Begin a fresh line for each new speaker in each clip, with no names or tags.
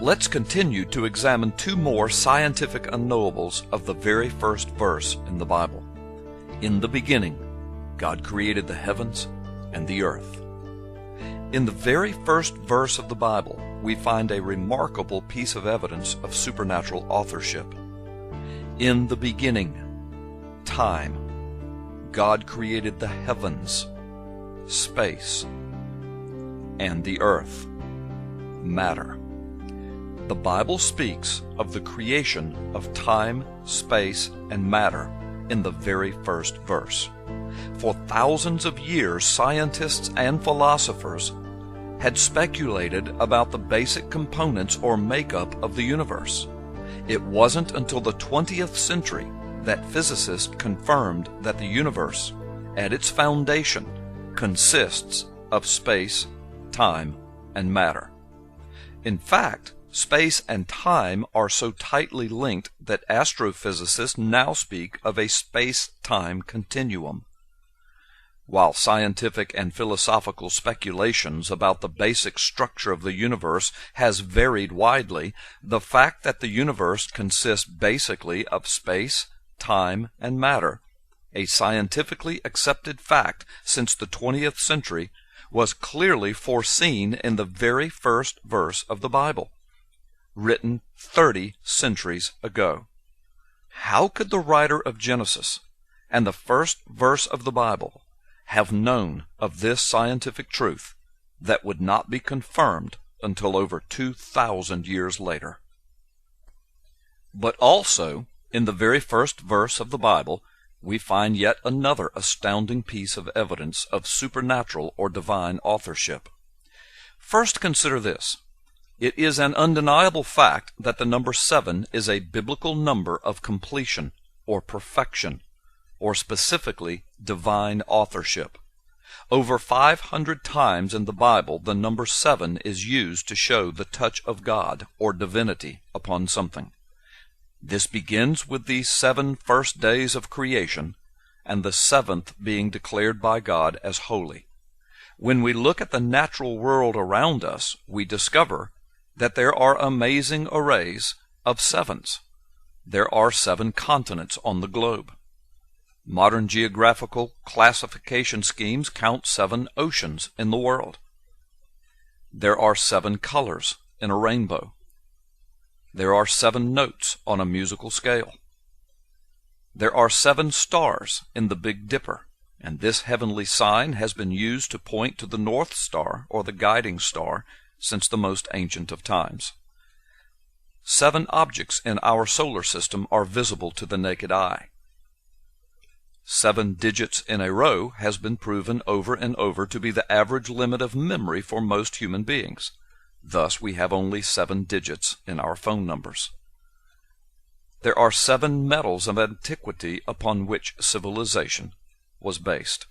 Let's continue to examine two more scientific unknowables of the very first verse in the Bible. In the beginning, God created the heavens and the earth. In the very first verse of the Bible, we find a remarkable piece of evidence of supernatural authorship. In the beginning, time, God created the heavens, space, and the earth, matter. The Bible speaks of the creation of time, space, and matter in the very first verse. For thousands of years, scientists and philosophers had speculated about the basic components or makeup of the universe. It wasn't until the 20th century that physicists confirmed that the universe, at its foundation, consists of space, time, and matter. In fact, space and time are so tightly linked that astrophysicists now speak of a space-time continuum. While scientific and philosophical speculations about the basic structure of the universe has varied widely, the fact that the universe consists basically of space, time, and matter, a scientifically accepted fact since the 20th century, was clearly foreseen in the very first verse of the Bible, written 30 centuries ago. How could the writer of Genesis and the first verse of the Bible have known of this scientific truth that would not be confirmed until over 2,000 years later? But also, in the very first verse of the Bible, we find yet another astounding piece of evidence of supernatural or divine authorship. First, consider this. It is an undeniable fact that the number 7 is a biblical number of completion or perfection, or specifically divine authorship. Over 500 times in the Bible, the number 7 is used to show the touch of God or divinity upon something. This begins with the 7 first days of creation, and the 7th being declared by God as holy. When we look at the natural world around us, we discover that there are amazing arrays of 7s. There are 7 continents on the globe. Modern geographical classification schemes count 7 oceans in the world. There are 7 colors in a rainbow. There are 7 notes on a musical scale. There are 7 stars in the Big Dipper, and this heavenly sign has been used to point to the North Star or the guiding star since the most ancient of times. 7 objects in our solar system are visible to the naked eye. 7 digits in a row has been proven over and over to be the average limit of memory for most human beings. Thus, we have only 7 digits in our phone numbers. There are 7 metals of antiquity upon which civilization was based.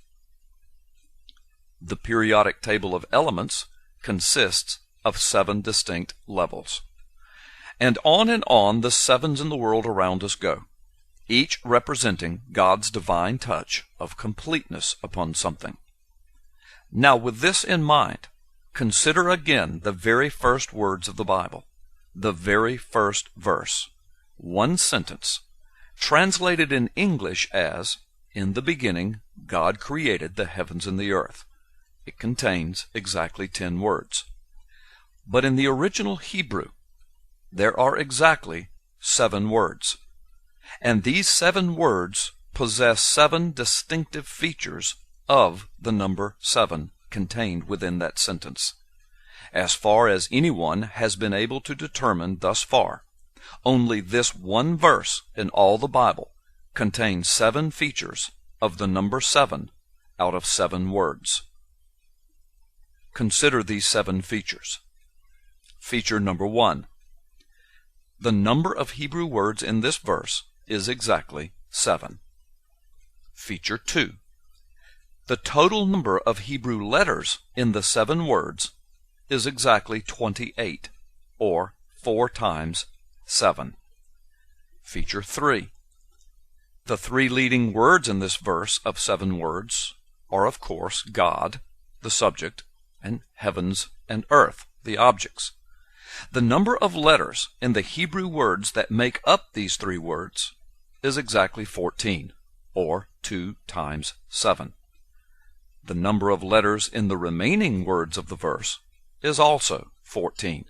The periodic table of elements consists of 7 distinct levels. And on the 7s in the world around us go, each representing God's divine touch of completeness upon something. Now, with this in mind, consider again the very first words of the Bible, the very first verse, one sentence, translated in English as, "In the beginning, God created the heavens and the earth." It contains exactly 10 words. But in the original Hebrew, there are exactly 7 words. And these 7 words possess 7 distinctive features of the number 7 contained within that sentence. As far as anyone has been able to determine thus far, only this one verse in all the Bible contains 7 features of the number 7 out of 7 words. Consider these 7 features. Feature number 1. The number of Hebrew words in this verse is exactly 7. Feature 2. The total number of Hebrew letters in the 7 words is exactly 28, or 4 times 7. Feature 3. The 3 leading words in this verse of 7 words are, of course, God, the subject, and heavens and earth, the objects. The number of letters in the Hebrew words that make up these three words is exactly 14, or 2 times 7. The number of letters in the remaining words of the verse is also 14,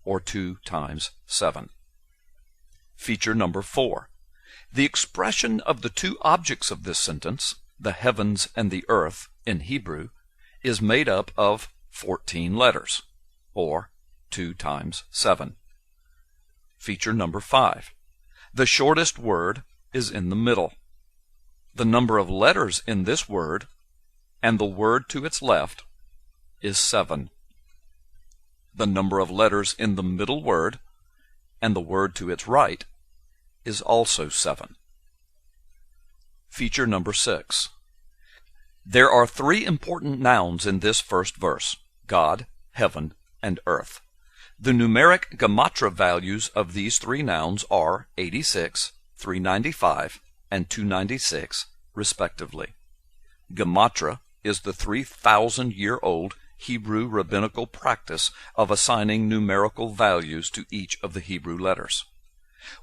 or 2 times 7. Feature number 4. The expression of the two objects of this sentence, the heavens and the earth, in Hebrew, is made up of 14 letters, or 2 times 7. Feature number 5. The shortest word is in the middle. The number of letters in this word and the word to its left is 7. The number of letters in the middle word and the word to its right is also 7. Feature number 6. There are three important nouns in this first verse: God, heaven, and earth. The numeric gematria values of these three nouns are 86, 395, and 296, respectively. Gematria is the 3,000-year-old Hebrew rabbinical practice of assigning numerical values to each of the Hebrew letters.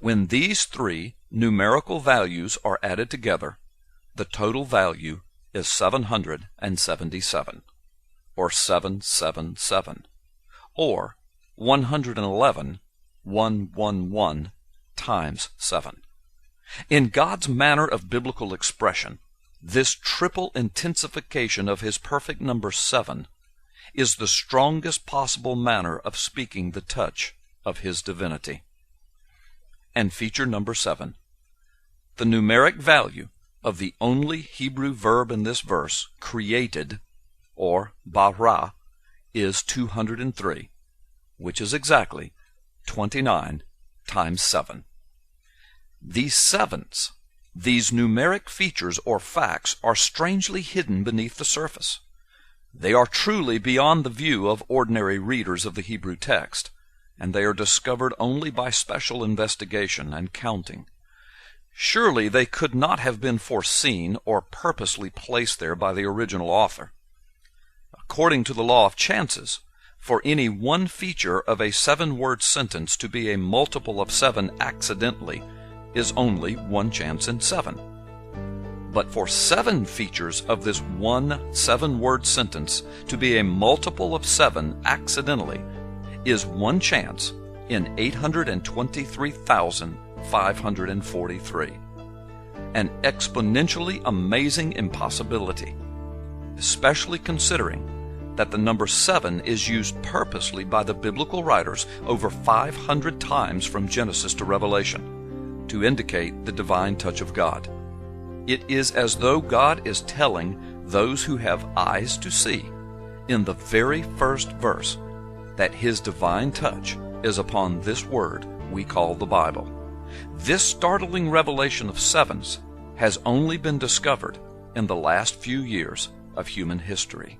When these three numerical values are added together, the total value is 777, or 777, or 111 times 7. In God's manner of biblical expression, this triple intensification of His perfect number 7 is the strongest possible manner of speaking the touch of His divinity. And feature number 7. The numeric value of the only Hebrew verb in this verse, created, or bara, is 203, which is exactly 29 times 7. These sevens, these numeric features or facts, are strangely hidden beneath the surface. They are truly beyond the view of ordinary readers of the Hebrew text, and they are discovered only by special investigation and counting. Surely they could not have been foreseen or purposely placed there by the original author. According to the law of chances, for any one feature of a 7-word sentence to be a multiple of 7 accidentally is only 1 chance in 7. But for 7 features of this one 7-word sentence to be a multiple of 7 accidentally is 1 chance in 823,543. An exponentially amazing impossibility, especially considering that the number 7 is used purposely by the biblical writers over 500 times from Genesis to Revelation to indicate the divine touch of God. It is as though God is telling those who have eyes to see in the very first verse that His divine touch is upon this word we call the Bible. This startling revelation of sevens has only been discovered in the last few years of human history.